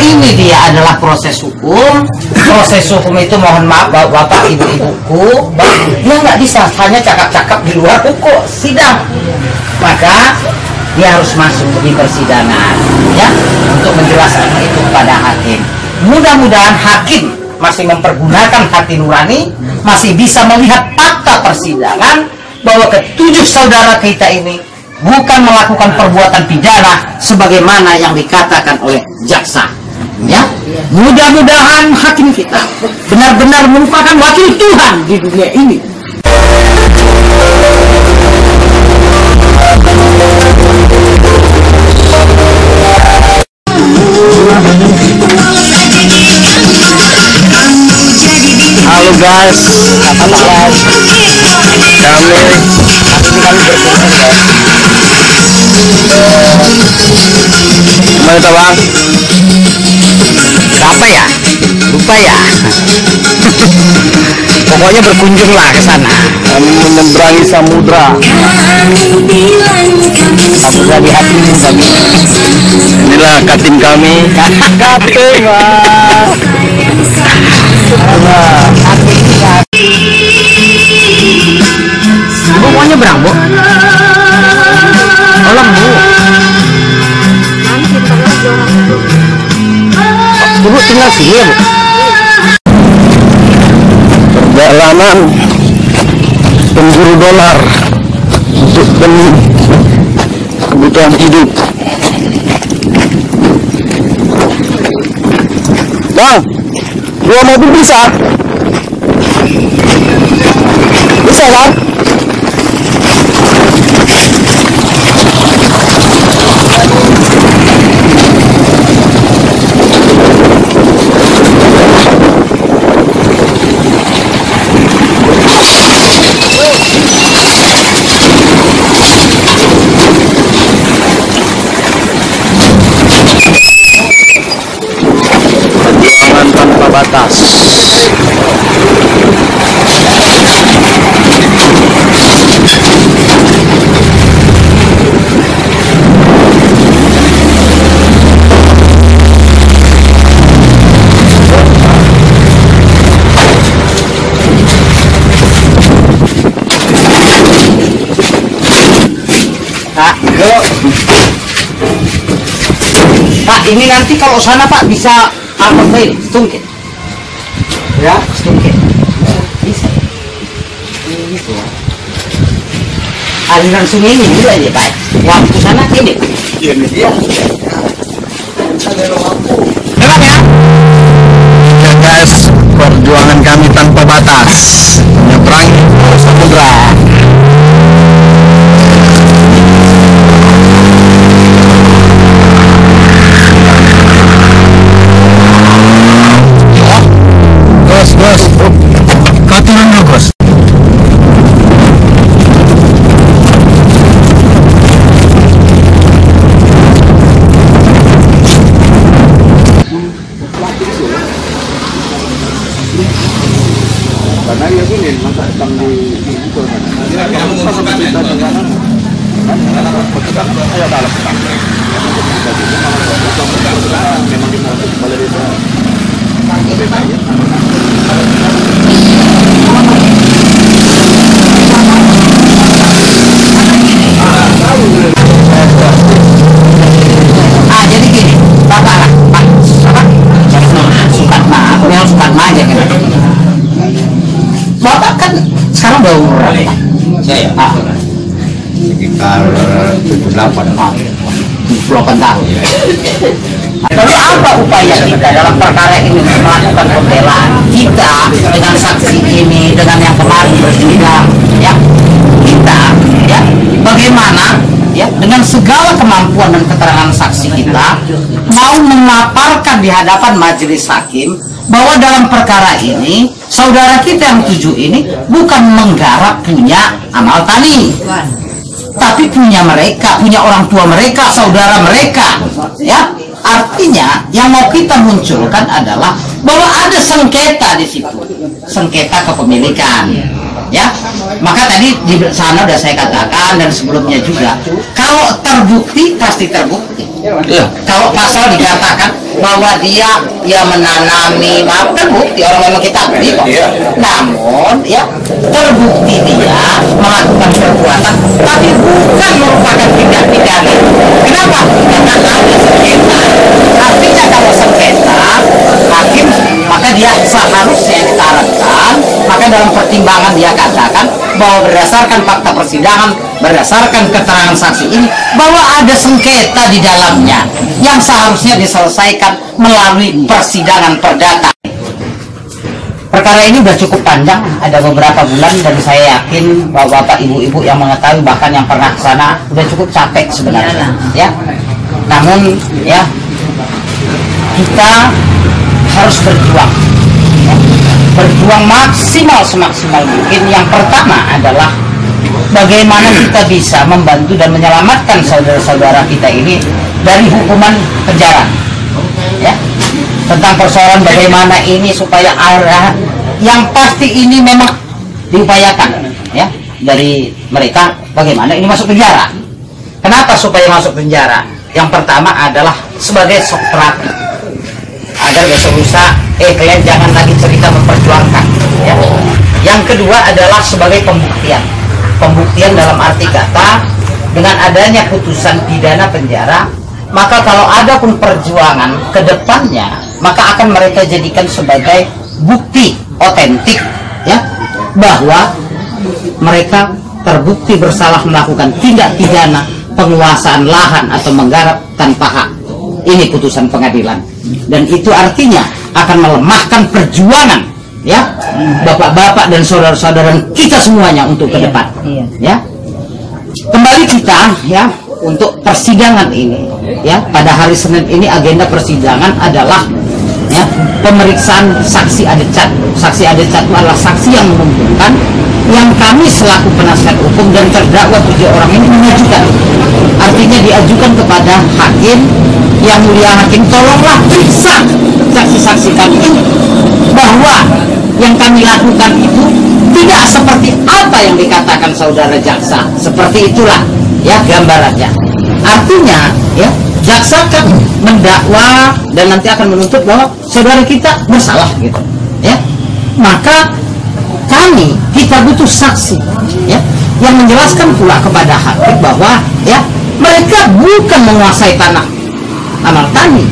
ini dia adalah proses hukum. Proses hukum itu mohon maaf bapak ibu-ibuku, dia nggak bisa hanya cakap-cakap di luar hukum sidang. Maka dia harus masuk di persidangan, ya, untuk menjelaskan itu kepada hakim. Mudah-mudahan hakim masih mempergunakan hati nurani, masih bisa melihat fakta persidangan bahwa ketujuh saudara kita ini bukan melakukan perbuatan pidana sebagaimana yang dikatakan oleh jaksa. Ya, mudah-mudahan hakim kita benar-benar merupakan wakil Tuhan di dunia ini. Halo guys, apa kabar? Kami berkunjung bang. Apa ya? Lupa ya. Pokoknya berkunjung lah ke sana. Kami menyeberangi samudra. Samudra di hatimu kami. Inilah katin kami. Katin mas. Ibu mau nyebrang, Bu? Tolong, Bu. Ibu tinggal sini ya, Bu? Perjalanan pemburu dolar untuk demi kebutuhan hidup. Bang, 2 mobil bisa? Bisa kan? Perjuangan tanpa batas. Pak, ini nanti kalau sana Pak bisa apa ini? Stungkit. Ya, stungkit. Bisa. Ini gitu ya. Aliran sungai ini juga ya Pak. Waktu sana ini. Iya. Memang ya. Ya guys, perjuangan kami tanpa batas menyeberangi samudra. Bos, kau turun dulu bos. Karena ya gini, masa datang di itu kan. Kamu mengumpulkan kita dengan ayo dalam kita. Memang di mana kembali desa. Jadi gini, Bapak, Sukatma aja kan. Bapak kan sekarang udah umur berapa? Saya Sekitar 78 tahun. Lalu apa upaya kita dalam perkara ini melakukan pembelaan kita dengan saksi ini, dengan yang kemarin bersidang, ya kita, ya bagaimana, ya dengan segala kemampuan dan keterangan saksi kita mau memaparkan di hadapan majelis hakim bahwa dalam perkara ini saudara kita yang 7 ini bukan menggarap punya amal tani, tapi punya mereka, punya orang tua mereka, saudara mereka, ya. Artinya yang mau kita munculkan adalah bahwa ada sengketa di situ, sengketa kepemilikan, ya. Maka tadi di sana sudah saya katakan dan sebelumnya juga, kalau terbukti pasti terbukti. Ya. Kalau pasal dikatakan bahwa dia menanami, maaf, terbukti orang memang kita beli kok. Namun ya terbukti dia melakukan perbuatan tapi bukan merupakan tindak pidana. Kenapa? Karena ada sengketa. Artinya kalau sengketa hakim, maka dia seharusnya ditarafkan. Maka dalam pertimbangan dia katakan bahwa berdasarkan fakta persidangan, berdasarkan keterangan saksi ini, bahwa ada sengketa di dalamnya yang seharusnya diselesaikan melalui persidangan perdata. Perkara ini sudah cukup panjang, ada beberapa bulan, dan saya yakin bahwa bapak ibu-ibu yang mengetahui, bahkan yang pernah ke sana, sudah cukup capek sebenarnya. Ya, namun ya kita harus berjuang. Ya. Berjuang maksimal semaksimal mungkin. Yang pertama adalah bagaimana kita bisa membantu dan menyelamatkan saudara-saudara kita ini dari hukuman penjara. Ya, tentang persoalan bagaimana ini supaya arah yang pasti ini memang diupayakan ya dari mereka, bagaimana ini masuk penjara. Kenapa supaya masuk penjara? Yang pertama adalah sebagai shock terapi, agar besok lusa kalian jangan lagi cerita memperjuangkan ya. Yang kedua adalah sebagai pembuktian dalam arti kata, dengan adanya putusan pidana penjara, maka kalau ada pun perjuangan ke depannya, maka akan mereka jadikan sebagai bukti otentik ya, bahwa mereka terbukti bersalah melakukan tindak pidana penguasaan lahan atau menggarap tanpa hak. Ini putusan pengadilan, dan itu artinya akan melemahkan perjuangan ya bapak-bapak dan saudara-saudara kita semuanya untuk ke depan. Ya, kembali kita ya untuk persidangan ini ya, pada hari Senin ini agenda persidangan adalah ya pemeriksaan saksi adecat. Saksi adecat itu adalah saksi yang mengumpulkan, yang kami selaku penasihat hukum dan terdakwa 7 orang ini mengajukan. Artinya diajukan kepada hakim, yang mulia hakim, tolonglah periksa saksi-saksi kami ini, bahwa yang kami lakukan itu tidak seperti apa yang dikatakan saudara jaksa. Seperti itulah ya gambarannya. Artinya ya jaksa kan mendakwa dan nanti akan menuntut bahwa saudara kita bersalah gitu ya. Maka kita butuh saksi ya yang menjelaskan pula kepada hakim bahwa ya mereka bukan menguasai tanah amal tani.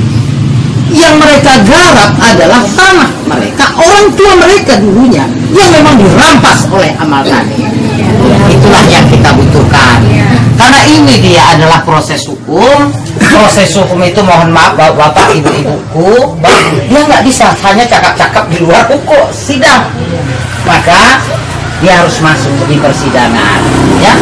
Yang mereka garap adalah tanah mereka, orang tua mereka dulunya, yang memang dirampas oleh amal tani. Itulah yang kita butuhkan. Karena ini dia adalah proses hukum. Proses hukum itu mohon maaf bapak ibu-ibuku, dia nggak bisa hanya cakap-cakap di luar hukum sidang. Maka dia harus masuk di persidangan ya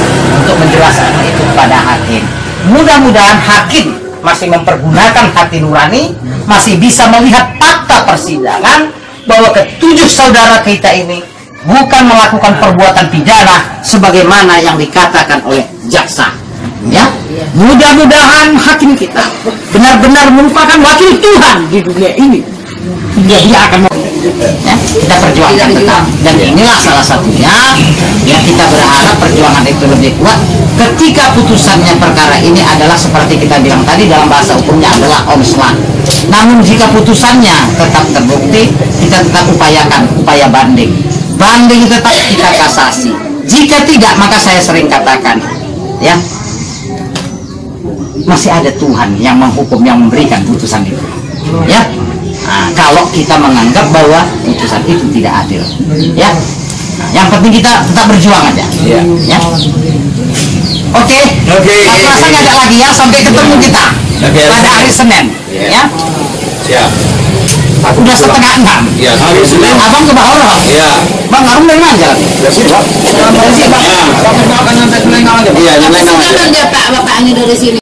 untuk menjelaskan itu kepada hakim. Mudah-mudahan hakim masih mempergunakan hati nurani, masih bisa melihat fakta persidangan bahwa ketujuh saudara kita ini bukan melakukan perbuatan pidana sebagaimana yang dikatakan oleh jaksa. Ya, mudah-mudahan hakim kita benar-benar merupakan wakil Tuhan di dunia ini. Dia akan ya, kita perjuangkan tetap, dan inilah salah satunya ya kita berharap perjuangan itu lebih kuat ketika putusannya perkara ini adalah seperti kita bilang tadi, dalam bahasa hukumnya adalah omslan. Namun jika putusannya tetap terbukti, kita tetap upayakan upaya banding tetap kita kasasi. Jika tidak, maka saya sering katakan ya masih ada Tuhan yang menghukum, yang memberikan putusan itu ya. Nah, kalau kita menganggap bahwa putusan itu tidak adil ya, nah, yang penting kita tetap berjuang aja ya. Oke. Aku rasa nggak ada lagi ya, sampai ketemu kita pada hari Senin ya. Siap. Udah 5:30. Ya, hari Senin. Abang ke Bahoro. Ya. Bang Harun dari mana jalan? Iya, Iya, Pak. Bapak ini dari sini.